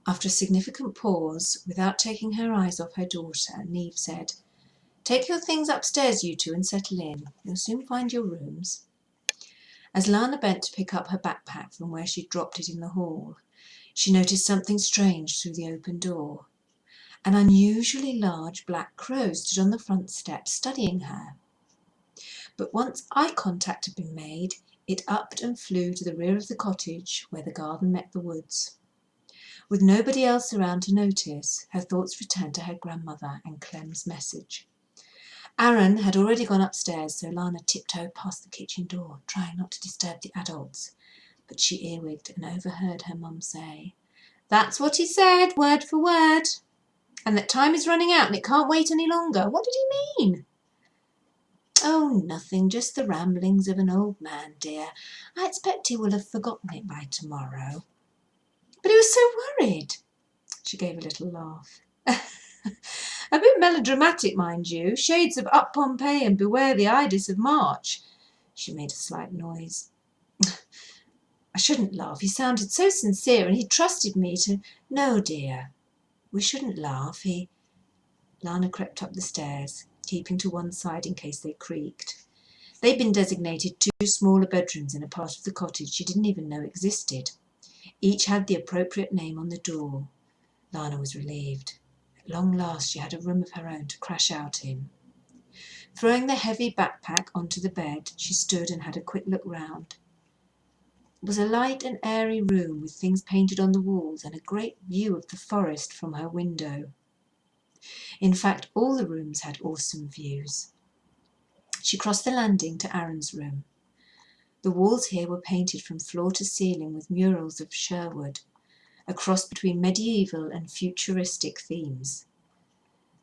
After a significant pause, without taking her eyes off her daughter, Neve said, "Take your things upstairs, you two, and settle in. You'll soon find your rooms." As Lana bent to pick up her backpack from where she'd dropped it in the hall, she noticed something strange through the open door. An unusually large black crow stood on the front steps studying her. But once eye contact had been made, it upped and flew to the rear of the cottage where the garden met the woods. With nobody else around to notice, her thoughts returned to her grandmother and Clem's message. Aaron had already gone upstairs, so Lana tiptoed past the kitchen door, trying not to disturb the adults. But she earwigged and overheard her mum say, "That's what he said, word for word. And that time is running out and it can't wait any longer. What did he mean?" "Oh, nothing, just the ramblings of an old man, dear. I expect he will have forgotten it by tomorrow." "But he was so worried." She gave a little laugh. "A bit melodramatic, mind you. Shades of Up Pompeii and Beware the Ides of March." She made a slight noise. "I shouldn't laugh. He sounded so sincere and he trusted me to—" "No, dear, we shouldn't laugh. Lana crept up the stairs, keeping to one side in case they creaked. They'd been designated 2 smaller bedrooms in a part of the cottage she didn't even know existed. Each had the appropriate name on the door. Lana was relieved. At long last she had a room of her own to crash out in. Throwing the heavy backpack onto the bed, she stood and had a quick look round. It was a light and airy room with things painted on the walls and a great view of the forest from her window. In fact, all the rooms had awesome views. She crossed the landing to Aaron's room. The walls here were painted from floor to ceiling with murals of Sherwood, a cross between medieval and futuristic themes.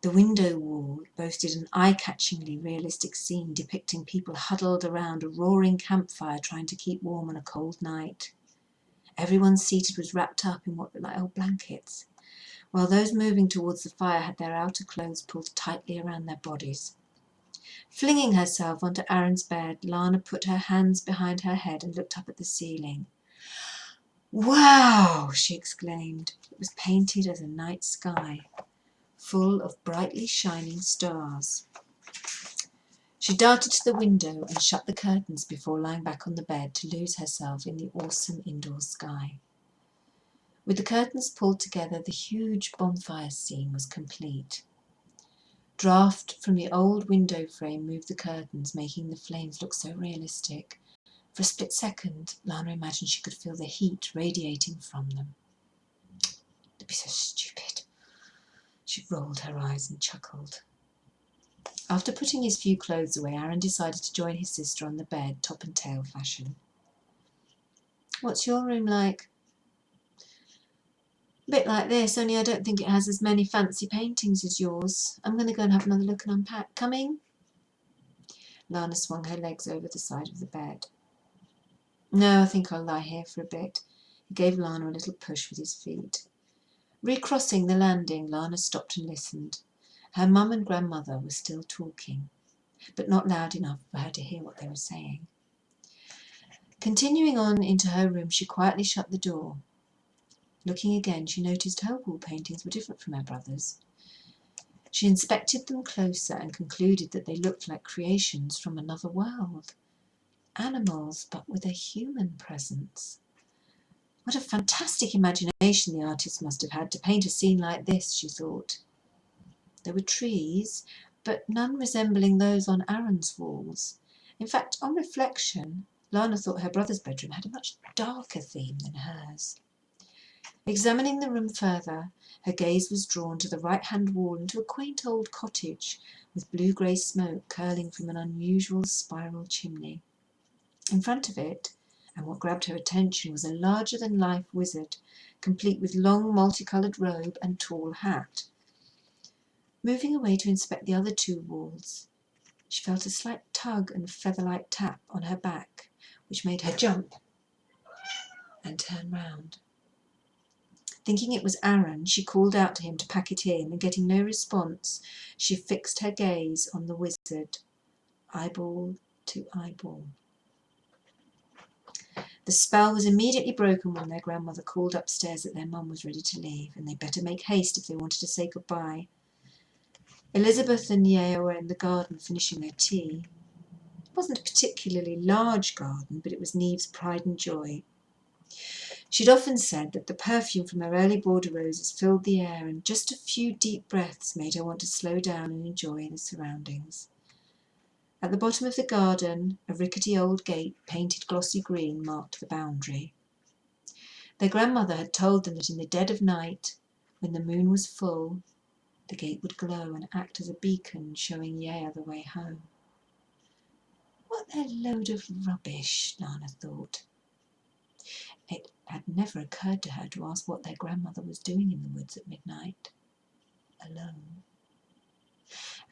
The window wall boasted an eye-catchingly realistic scene depicting people huddled around a roaring campfire trying to keep warm on a cold night. Everyone seated was wrapped up in what looked like old blankets, while those moving towards the fire had their outer clothes pulled tightly around their bodies. Flinging herself onto Aaron's bed, Lana put her hands behind her head and looked up at the ceiling. "Wow!" she exclaimed. It was painted as a night sky, full of brightly shining stars. She darted to the window and shut the curtains before lying back on the bed to lose herself in the awesome indoor sky. With the curtains pulled together, the huge bonfire scene was complete. Draught from the old window frame moved the curtains, making the flames look so realistic. For a split second, Lana imagined she could feel the heat radiating from them. "To be so stupid." She rolled her eyes and chuckled. After putting his few clothes away, Aaron decided to join his sister on the bed, top and tail fashion. "What's your room like?" "A bit like this, only I don't think it has as many fancy paintings as yours. I'm going to go and have another look and unpack. Coming?" Lana swung her legs over the side of the bed. "No, I think I'll lie here for a bit." He gave Lana a little push with his feet. Recrossing the landing, Lana stopped and listened. Her mum and grandmother were still talking, but not loud enough for her to hear what they were saying. Continuing on into her room, she quietly shut the door. Looking again, she noticed her wall paintings were different from her brother's. She inspected them closer and concluded that they looked like creations from another world. Animals, but with a human presence. What a fantastic imagination the artist must have had to paint a scene like this, she thought. There were trees, but none resembling those on Aaron's walls. In fact, on reflection, Lana thought her brother's bedroom had a much darker theme than hers. Examining the room further, her gaze was drawn to the right-hand wall and to a quaint old cottage with blue-grey smoke curling from an unusual spiral chimney. In front of it, and what grabbed her attention, was a larger-than-life wizard, complete with long multicoloured robe and tall hat. Moving away to inspect the other 2 walls, she felt a slight tug and feather-like tap on her back, which made her jump and turn round. Thinking it was Aaron, she called out to him to pack it in, and getting no response, she fixed her gaze on the wizard, eyeball to eyeball. The spell was immediately broken when their grandmother called upstairs that their mum was ready to leave, and they'd better make haste if they wanted to say goodbye. Elizabeth and Yeo were in the garden finishing their tea. It wasn't a particularly large garden, but it was Neve's pride and joy. She'd often said that the perfume from her early border roses filled the air, and just a few deep breaths made her want to slow down and enjoy the surroundings. At the bottom of the garden, a rickety old gate, painted glossy green, marked the boundary. Their grandmother had told them that in the dead of night, when the moon was full, the gate would glow and act as a beacon, showing Yea the way home. What a load of rubbish, Lana thought. It had never occurred to her to ask what their grandmother was doing in the woods at midnight, alone.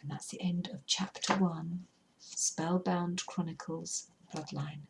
And that's the end of Chapter 1, Spellbound Chronicles, Bloodline.